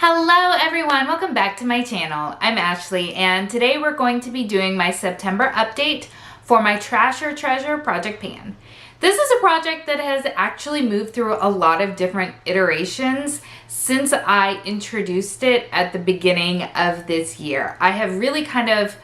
Hello everyone, welcome back to my channel. I'm Ashley and today we're going to be doing my September update for my Trash or Treasure project pan. This is a project that has actually moved through a lot of different iterations since I introduced it at the beginning of this year. I have really kind of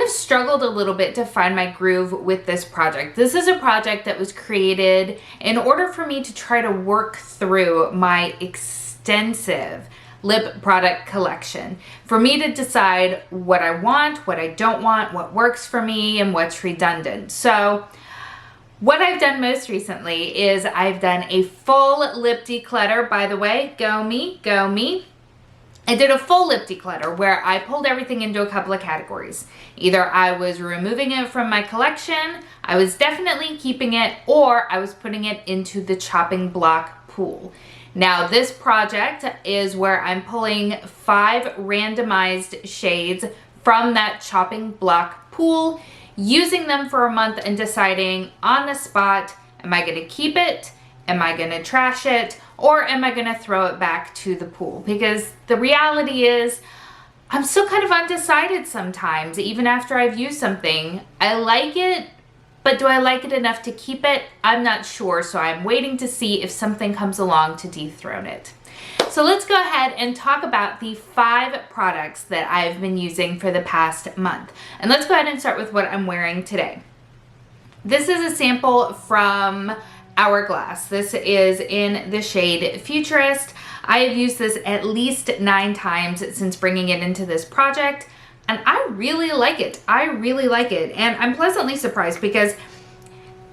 struggled a little bit to find my groove with this project. This is a project that was created in order for me to try to work through my extensive lip product collection, for me to decide what I want, what I don't want, what works for me, and what's redundant. So what I've done most recently is I've done a full lip declutter. By the way, go me, go me. I did a full lip declutter where I pulled everything into a couple of categories. Either I was removing it from my collection, I was definitely keeping it, or I was putting it into the chopping block pool. Now this project is where I'm pulling 5 randomized shades from that chopping block pool, using them for a month and deciding on the spot, am I gonna keep it? Am I gonna trash it? Or am I gonna throw it back to the pool? Because the reality is, I'm still kind of undecided sometimes, even after I've used something. I like it, but do I like it enough to keep it? I'm not sure, so I'm waiting to see if something comes along to dethrone it. So let's go ahead and talk about the 5 products that I've been using for the past month. And let's go ahead and start with what I'm wearing today. This is a sample from Hourglass. This is in the shade Futurist. I have used this at least 9 times since bringing it into this project. And I really like it. I really like it. And I'm pleasantly surprised because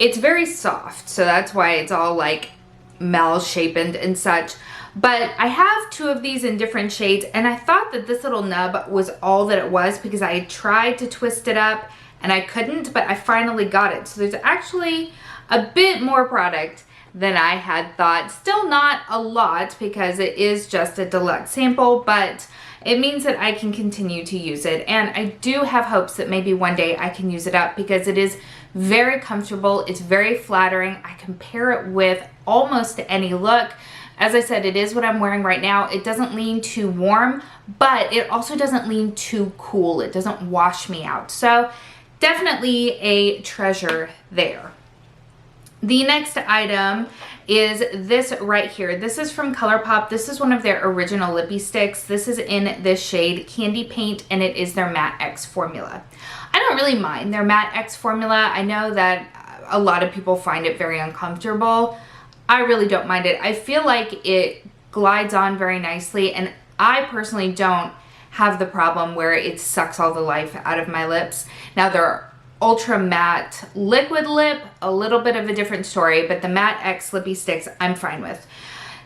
it's very soft. So that's why it's all like malshapen and such. But I have 2 of these in different shades. And I thought that this little nub was all that it was because I tried to twist it up and I couldn't, but I finally got it. So there's actually a bit more product than I had thought. Still not a lot because it is just a deluxe sample, but it means that I can continue to use it. And I do have hopes that maybe one day I can use it up because it is very comfortable. It's very flattering. I can pair it with almost any look. As I said, it is what I'm wearing right now. It doesn't lean too warm, but it also doesn't lean too cool. It doesn't wash me out. So definitely a treasure there. The next item is this right here. This is from ColourPop. This is one of their original Lippie sticks. This is in the shade Candy Paint, and it is their Matte X formula. I don't really mind their Matte X formula. I know that a lot of people find it very uncomfortable. I really don't mind it. I feel like it glides on very nicely, and I personally don't have the problem where it sucks all the life out of my lips. Now they're ultra matte liquid lip, a little bit of a different story, but the Matte X Lippie sticks I'm fine with.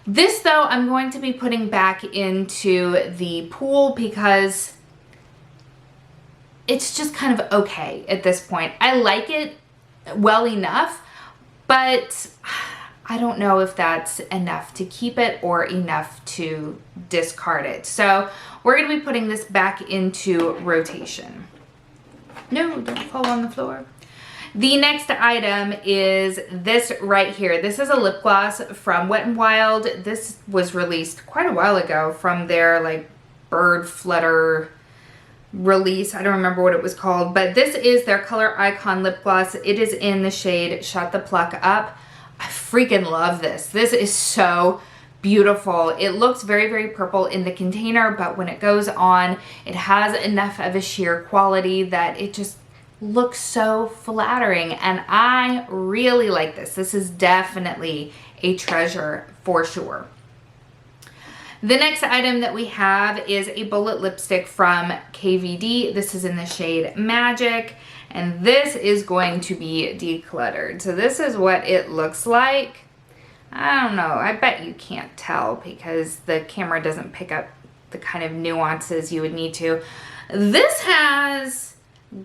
This though I'm going to be putting back into the pool because it's just kind of okay at this point. I like it well enough, but I don't know if that's enough to keep it or enough to discard it. So we're going to be putting this back into rotation. No, don't fall on the floor. The next item is this right here. This is a lip gloss from Wet n Wild. This was released quite a while ago from their like bird flutter release. I don't remember what it was called, but this is their Color Icon lip gloss. It is in the shade Shut the Pluck Up. I freaking love this. This is so beautiful. It looks very, very purple in the container, but when it goes on, it has enough of a sheer quality that it just looks so flattering, and I really like this. This is definitely a treasure for sure. The next item that we have is a bullet lipstick from KVD. This is in the shade Magic, and this is going to be decluttered. So this is what it looks like. I don't know, I bet you can't tell because the camera doesn't pick up the kind of nuances you would need to. This has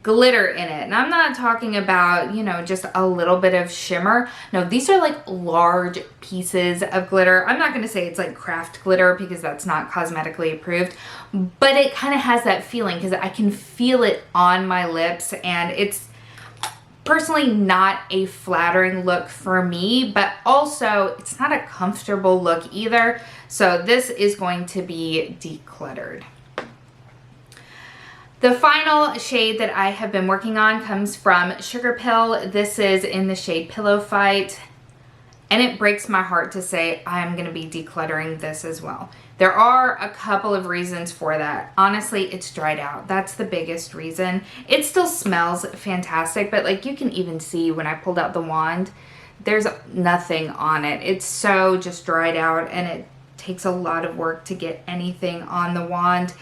glitter in it, and I'm not talking about, you know, just a little bit of shimmer. No, these are like large pieces of glitter. I'm not gonna say it's like craft glitter because that's not cosmetically approved, but it kind of has that feeling because I can feel it on my lips, and it's personally not a flattering look for me, but also it's not a comfortable look either. So this is going to be decluttered. The final shade that I have been working on comes from Sugarpill. This is in the shade Pillow Fight. And it breaks my heart to say I'm going to be decluttering this as well. There are a couple of reasons for that. Honestly, it's dried out. That's the biggest reason. It still smells fantastic, but like you can even see when I pulled out the wand, there's nothing on it. It's so just dried out, and it takes a lot of work to get anything on the wand.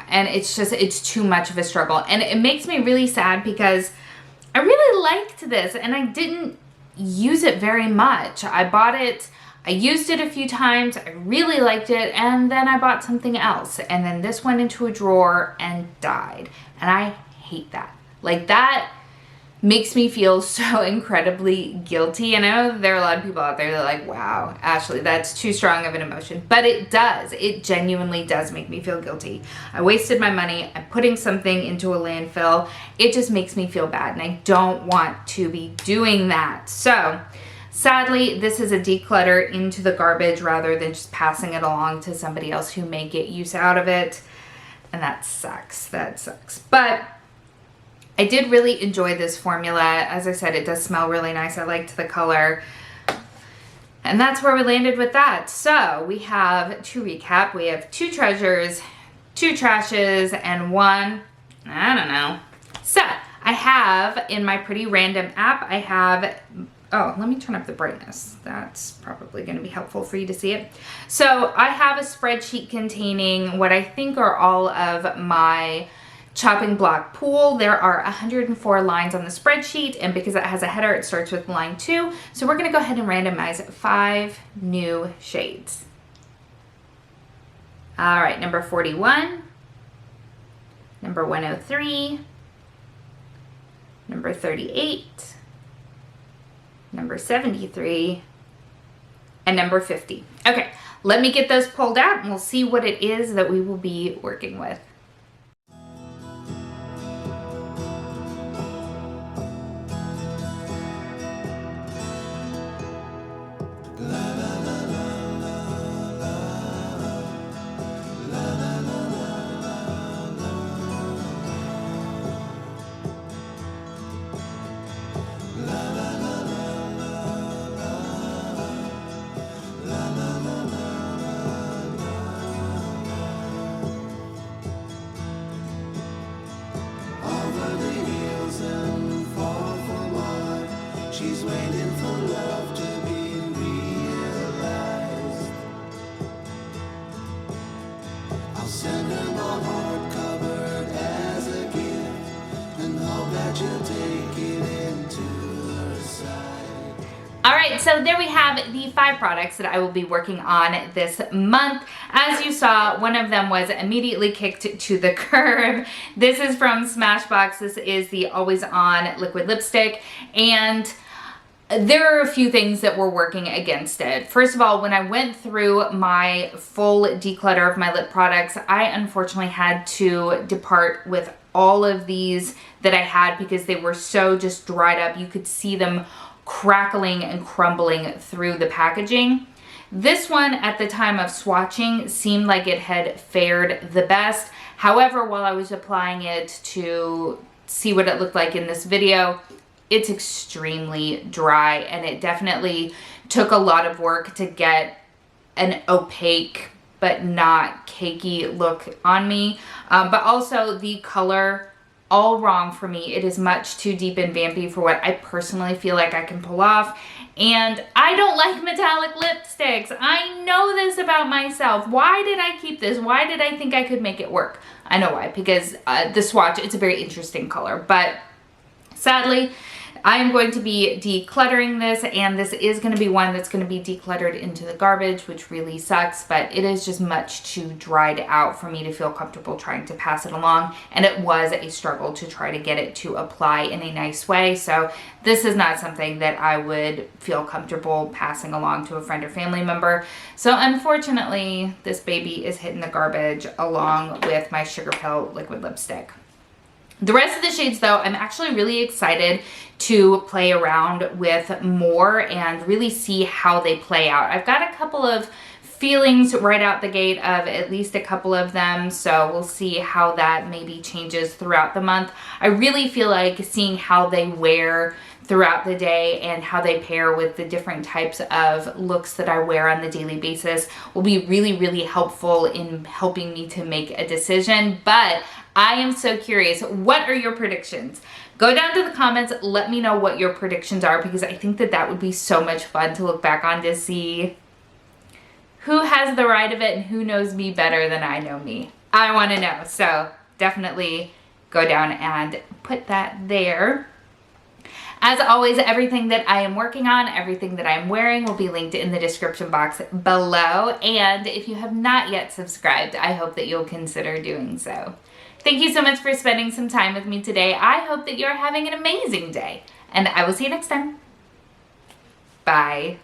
And it's too much of a struggle. And it makes me really sad because I really liked this and I didn't use it very much. I bought it, I used it a few times, I really liked it, and then I bought something else. And then this went into a drawer and died. And I hate that. Like, that makes me feel so incredibly guilty. And I know there are a lot of people out there that are like, wow, Ashley, that's too strong of an emotion. But it does. It genuinely does make me feel guilty. I wasted my money. I'm putting something into a landfill. It just makes me feel bad, and I don't want to be doing that. So sadly, this is a declutter into the garbage rather than just passing it along to somebody else who may get use out of it. And that sucks. That sucks. But I did really enjoy this formula. As I said, it does smell really nice. I liked the color. And that's where we landed with that. So we have, to recap, we have 2 treasures, 2 trashes, and 1, I don't know. So I have in my Pretty Random app, I have, oh, let me turn up the brightness. That's probably going to be helpful for you to see it. So I have a spreadsheet containing what I think are all of my chopping block pool. There are 104 lines on the spreadsheet, and because it has a header, it starts with line 2. So we're going to go ahead and randomize 5 new shades. All right, number 41, number 103, number 38, number 73, and number 50. Okay, let me get those pulled out and we'll see what it is that we will be working with. She's waiting for love to be realized. I'll send her my heart covered as a gift, and hope that you'll take it into her side. All right, so there we have the 5 products that I will be working on this month. As you saw, one of them was immediately kicked to the curb. This is from Smashbox. This is the Always On liquid lipstick, and there are a few things that were working against it. First of all, when I went through my full declutter of my lip products, I unfortunately had to depart with all of these that I had because they were so just dried up. You could see them crackling and crumbling through the packaging. This one, at the time of swatching, seemed like it had fared the best. However, while I was applying it to see what it looked like in this video, it's extremely dry, and it definitely took a lot of work to get an opaque but not cakey look on me. But also the color, all wrong for me. It is much too deep and vampy for what I personally feel like I can pull off. And I don't like metallic lipsticks. I know this about myself. Why did I keep this? Why did I think I could make it work? I know why, because the swatch, it's a very interesting color, but sadly, I am going to be decluttering this, and this is going to be one that's going to be decluttered into the garbage, which really sucks, but it is just much too dried out for me to feel comfortable trying to pass it along, and it was a struggle to try to get it to apply in a nice way, so this is not something that I would feel comfortable passing along to a friend or family member. So unfortunately, this baby is hitting the garbage along with my Sugarpill liquid lipstick. The rest of the shades though, I'm actually really excited to play around with more and really see how they play out. I've got a couple of feelings right out the gate of at least a couple of them, so we'll see how that maybe changes throughout the month. I really feel like seeing how they wear throughout the day and how they pair with the different types of looks that I wear on the daily basis will be really, really helpful in helping me to make a decision. But I am so curious, what are your predictions? Go down to the comments, let me know what your predictions are, because I think that that would be so much fun to look back on to see who has the right of it and who knows me better than I know me. I want to know, so definitely go down and put that there. As always, everything that I am working on, everything that I'm wearing will be linked in the description box below. And if you have not yet subscribed, I hope that you'll consider doing so. Thank you so much for spending some time with me today. I hope that you're having an amazing day, and I will see you next time. Bye.